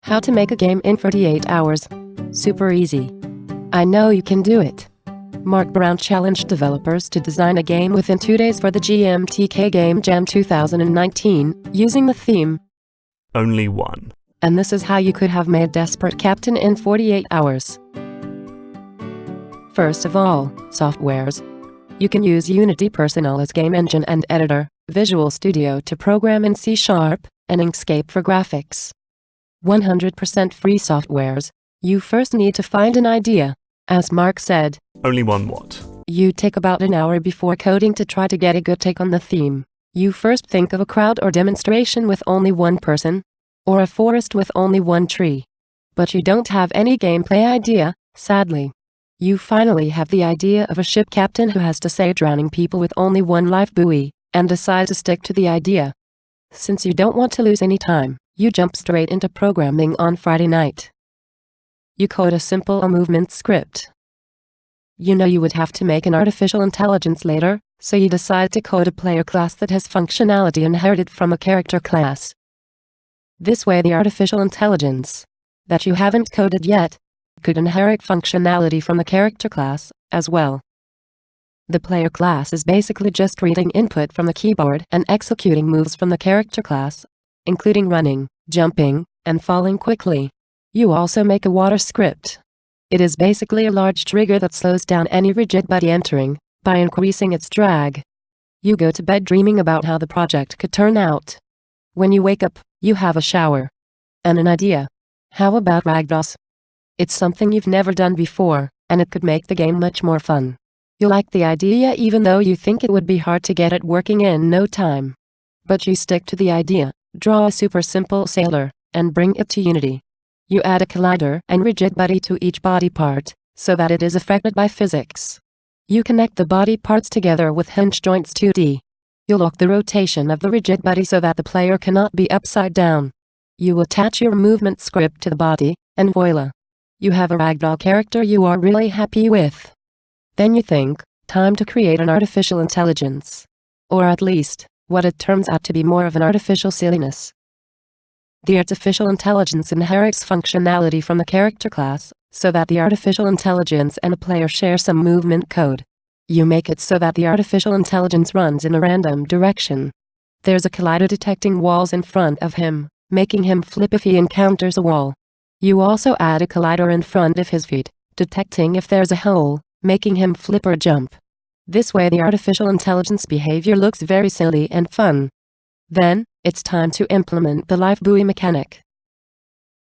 How to make a game in 48 hours. Super easy. I know you can do it. Mark Brown challenged developers to design a game within 2 days for the GMTK Jam 2019, using the theme Only One. And this is how you could have made Desperate Captain in 48 hours. First of all, softwares. You can use Unity Personal as game engine and editor, Visual Studio to program in C#, and Inkscape for graphics. 100% free softwares. You first need to find an idea. As Mark said, Only one what? you take about an hour before coding to try to get a good take on the theme. You first think of a crowd or demonstration with only one person, or a forest with only one tree. But you don't have any gameplay idea, sadly. You finally have the idea of a ship captain who has to save drowning people with only one life buoy, and decide to stick to the idea. Since you don't want to lose any time, you jump straight into programming on Friday night. You code a simple movement script. You know you would have to make an artificial intelligence later, so you decide to code a player class that has functionality inherited from a character class. This way the artificial intelligence, that you haven't coded yet, could inherit functionality from the character class, as well. The player class is basically just reading input from the keyboard and executing moves from the character class, including running, jumping, and falling quickly. You also make a water script. It is basically a large trigger that slows down any rigid body entering, by increasing its drag. You go to bed dreaming about how the project could turn out. When you wake up, you have a shower. And an idea. How about ragdolls? It's something you've never done before, and it could make the game much more fun. You like the idea even though you think it would be hard to get it working in no time. But you stick to the idea, draw a super simple sailor, and bring it to Unity. You add a collider and rigid body to each body part, so that it is affected by physics. You connect the body parts together with hinge joints 2D. You lock the rotation of the rigid body so that the player cannot be upside down. You attach your movement script to the body, and voila! You have a ragdoll character you are really happy with. Then you think, time to create an artificial intelligence. Or at least, what it turns out to be more of an artificial silliness. The artificial intelligence inherits functionality from the character class, so that the artificial intelligence and a player share some movement code. You make it so that the artificial intelligence runs in a random direction. There's a collider detecting walls in front of him, making him flip if he encounters a wall. You also add a collider in front of his feet, detecting if there's a hole, making him flip or jump. This way the artificial intelligence behavior looks very silly and fun. Then, it's time to implement the life buoy mechanic.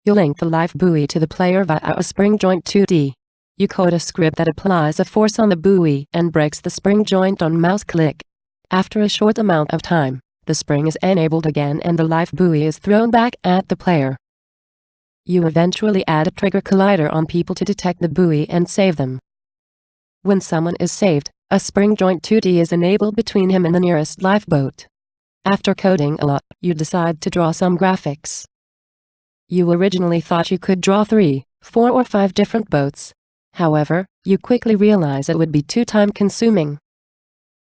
You link the life buoy to the player via a spring joint 2D. You code a script that applies a force on the buoy and breaks the spring joint on mouse click. After a short amount of time, the spring is enabled again and the life buoy is thrown back at the player. You eventually add a trigger collider on people to detect the buoy and save them. When someone is saved, a spring joint 2D is enabled between him and the nearest lifeboat. After coding a lot, you decide to draw some graphics. You originally thought you could draw 3, 4 or 5 different boats. However, you quickly realize it would be too time-consuming.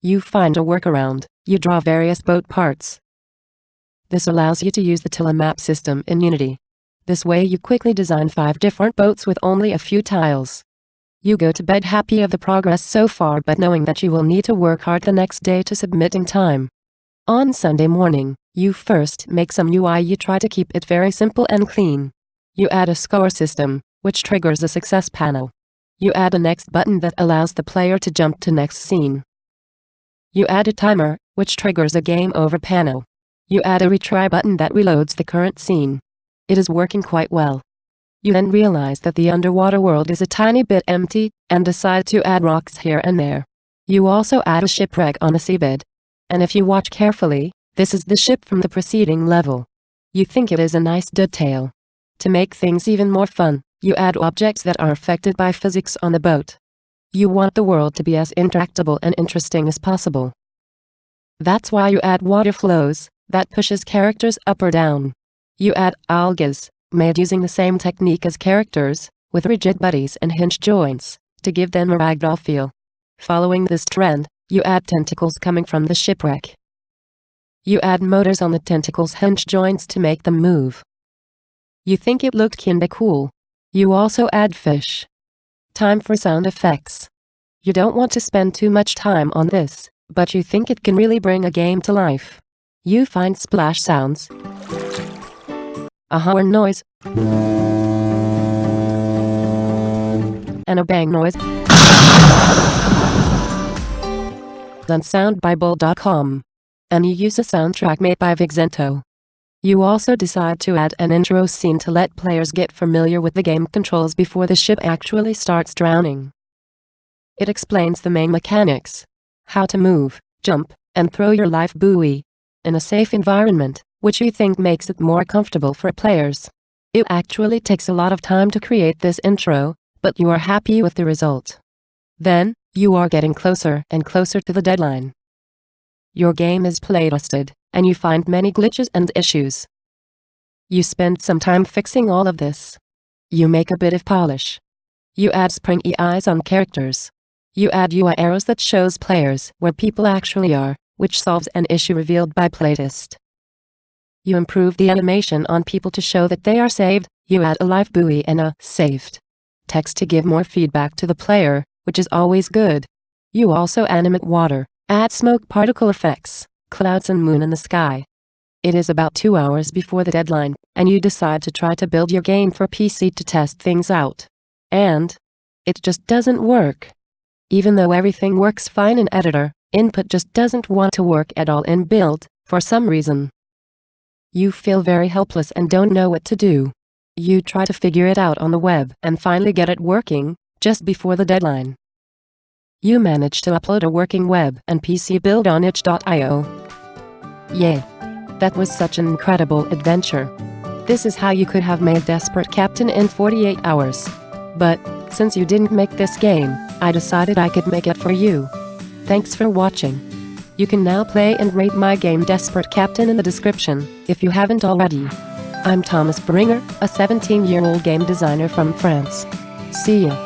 You find a workaround. You draw various boat parts. This allows you to use the tile map system in Unity. This way you quickly design 5 different boats with only a few tiles. You go to bed happy of the progress so far but knowing that you will need to work hard the next day to submit in time. On Sunday morning, you first make some UI. You try to keep it very simple and clean. You add a score system, which triggers a success panel. You add a next button that allows the player to jump to next scene. You add a timer, which triggers a game over panel. You add a retry button that reloads the current scene. It is working quite well. You then realize that the underwater world is a tiny bit empty, and decide to add rocks here and there. You also add a shipwreck on the seabed. And if you watch carefully, this is the ship from the preceding level. You think it is a nice detail. To make things even more fun, you add objects that are affected by physics on the boat. You want the world to be as interactable and interesting as possible. That's why you add water flows, that pushes characters up or down. You add algas, made using the same technique as characters, with rigid bodies and hinge joints, to give them a ragdoll feel. Following this trend, you add tentacles coming from the shipwreck. You add motors on the tentacles' hinge joints to make them move. You think it looked kinda cool. You also add fish. Time for sound effects. You don't want to spend too much time on this, but you think it can really bring a game to life. You find splash sounds, a horn noise, and a bang noise on soundbible.com. And you use a soundtrack made by Vixento. You also decide to add an intro scene to let players get familiar with the game controls before the ship actually starts drowning. It explains the main mechanics, how to move, jump, and throw your life buoy in a safe environment, which you think makes it more comfortable for players. It actually takes a lot of time to create this intro, but you are happy with the result. Then, you are getting closer and closer to the deadline. Your game is playtested, and you find many glitches and issues. You spend some time fixing all of this. You make a bit of polish. You add springy eyes on characters. You add UI arrows that shows players where people actually are, which solves an issue revealed by playtest. You improve the animation on people to show that they are saved. You add a life buoy and a saved text to give more feedback to the player, which is always good. You also animate water, add smoke particle effects, clouds and moon in the sky. It is about 2 hours before the deadline, and you decide to try to build your game for PC to test things out. And it just doesn't work. Even though everything works fine in editor, input just doesn't want to work at all in build, for some reason. You feel very helpless and don't know what to do. You try to figure it out on the web and finally get it working, just before the deadline. You manage to upload a working web and PC build on itch.io. Yay! That was such an incredible adventure. This is how you could have made Desperate Captain in 48 hours. But, since you didn't make this game, I decided I could make it for you. Thanks for watching. You can now play and rate my game Desperate Captain in the description, if you haven't already. I'm Thomas Bringer, a 17-year-old game designer from France. See ya.